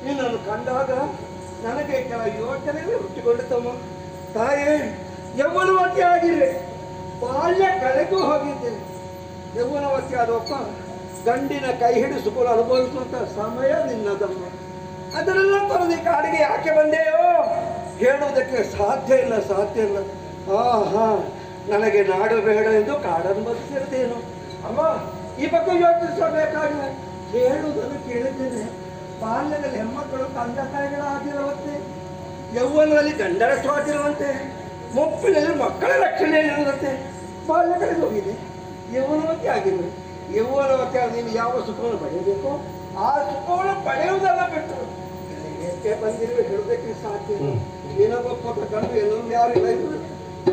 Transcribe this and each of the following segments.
ನಿನ್ನನ್ನು ಕಂಡಾಗ ನನಗೆ ಕೆಲ ಯೋಚನೆಗಳು ಹುಟ್ಟಿಕೊಳ್ಳುತ್ತಮ್ಮ. ತಾಯೇ, ಯೌವನವತಿ ಆಗಿದೆ, ಬಾಲ್ಯ ಕಳೆದು ಹೋಗಿದ್ದೇನೆ. ಯೌವನವತಿ ಆದಪ್ಪ ಗಂಡಿನ ಕೈ ಹಿಡಿಸಿಕೊಂಡು ಅನುಭವಿಸುವಂತ ಸಮಯ ನಿನ್ನದಮ್ಮ. ಅದನ್ನೆಲ್ಲ ತೊರೆದು ಕಾಡಿಗೆ ಯಾಕೆ ಬಂದೆಯೋ ಹೇಳುವುದಕ್ಕೆ ಸಾಧ್ಯ ಇಲ್ಲ. ಹಾ ನನಗೆ ನಾಡು ಬೇಡ ಎಂದು ಕಾಡನ್ನು ಬದುಕಿರ್ತೇನು ಅಮ್ಮ. ಈ ಬಗ್ಗೆ ಯೋಚಿಸಬೇಕಾಗಿಲ್ಲ. ಹೇಳುವುದನ್ನು ಕೇಳಿದ್ದೇನೆ. ಬಾಲ್ಯದಲ್ಲಿ ಹೆಣ್ಮಕ್ಕಳು ತಂದೆ ತಾಯಿಗಳಾಗಿರುವಂತೆ, ಯೌವನದಲ್ಲಿ ಗಂಡರ ಸ್ವಾತಿರುವಂತೆ, ಮುಪ್ಪಿನಲ್ಲಿ ಮಕ್ಕಳ ರಕ್ಷಣೆಯಲ್ಲಿರುವಂತೆ ಬಾಲ್ಯ ಕಳೆದು ಹೋಗಿದೆ. ಯೌವನವತಿ ಆಗಿದೆ. ಯೌವನವತಿ ಆದ ನೀನು ಯಾವ ಸುಖವನ್ನು ಪಡೆಯಬೇಕು ಆ ಸುಖವನ್ನು ಪಡೆಯುವುದೆಲ್ಲ ಬಿಟ್ಟು ಏಕೆ ಬಂದಿರುವೆ ಹೇಳೋದಕ್ಕೆ ಸಾಧ್ಯ. ಏನೊಬ್ಬ ಗಂಡು ಎಲ್ಲೊಂದು ಯಾರು ಇಲ್ಲ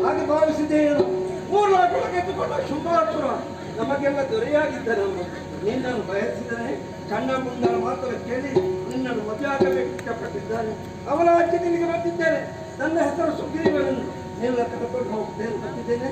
ಹಾಗೆ ಭಾವಿಸಿದ್ದೇನು. 3-4 ಎತ್ತುಕೊಂಡ ಶುಭಾಸುರ ನಮಗೆಲ್ಲ ದೊರೆಯಾಗಿದ್ದನಮ್ಮ. ನಿನ್ನನ್ನು ಬಯಸಿದರೆ ಕಣ್ಣ ಮುಂದರ ಮಾತ್ರ ಕೇಳಿ ನಿನ್ನನ್ನು ಮದುವೆ ಆಗಬೇಕು ಇಷ್ಟಪಟ್ಟಿದ್ದಾನೆ. ಅವನ ಅಜ್ಜಿ ನಿನಗೆ ಬಂದಿದ್ದೇನೆ. ನನ್ನ ಹೆಸರು ಸುಗ್ರೀವನನ್ನು ನಿನ್ನ ಕರೆದುಕೊಂಡು ಹೋಗ್ತೇನೆ ಬಂದಿದ್ದೇನೆ.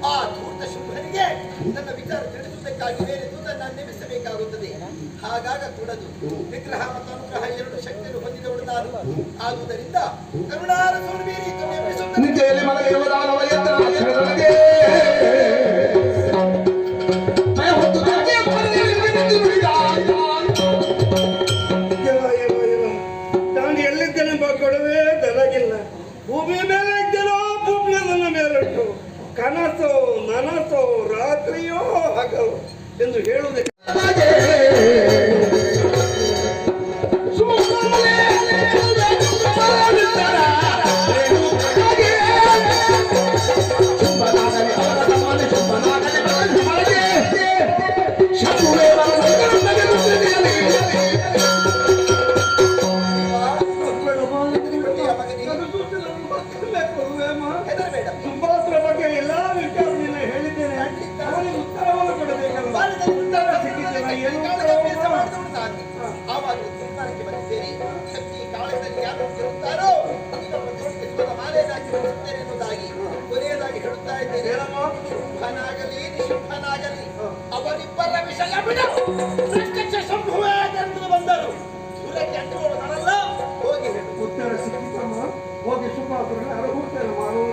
ಆ ಧೂರ್ತ ಶುಭನಿಗೆ ನನ್ನ ವಿಚಾರ ತಿಳಿಸುವುದಕ್ಕಾಗಿ ಬೇರೆ ದೂತನ್ನ ನೇಮಿಸಬೇಕಾಗುತ್ತದೆ. ಹಾಗಾಗ ಕೂಡದು. ವಿಗ್ರಹ ಮತ್ತು ಅನುಗ್ರಹ 2 ಶಕ್ತಿಯನ್ನು ಹೊಂದಿದವಳು ನಾನು. ಆದುದರಿಂದ ಕರುಣಾರ ಸೂರ್ಯವೇರಿ ನಾನು ಎಲ್ಲಿದ್ದೇನೆಂಬ ಕೊಡವೆ ನನಗಿಲ್ಲ. ಭೂಮಿ ಮೇಲೆ ಇದ್ದೇನೋ ಭೂಮಿಯ ನನ್ನ ಮೇಲಿಟ್ಟು ಕನಸೋ ನನಸೋ ರಾತ್ರಿಯೋ ಹಗಲು ಎಂದು ಹೇಳುವುದಕ್ಕೆ ಅವರಿಬ್ಬರ ವಿಷಯ ಪ್ರತ್ಯಕ್ಷ ಸಂಭವವೆಂದು ಬಂದರು. ದೂರಕ್ಕೆ ಅಂಟಿಕೊಳ್ಳೋದಲ್ಲ. ಹೋಗಿ ಉತ್ತರ ಸಿಕ್ಕಿತಮ್ಮ. ಹೋಗಿ ಸುಖಾಸುರನ ಅರಹುತ್ತೇನೆ ಮಾಡು.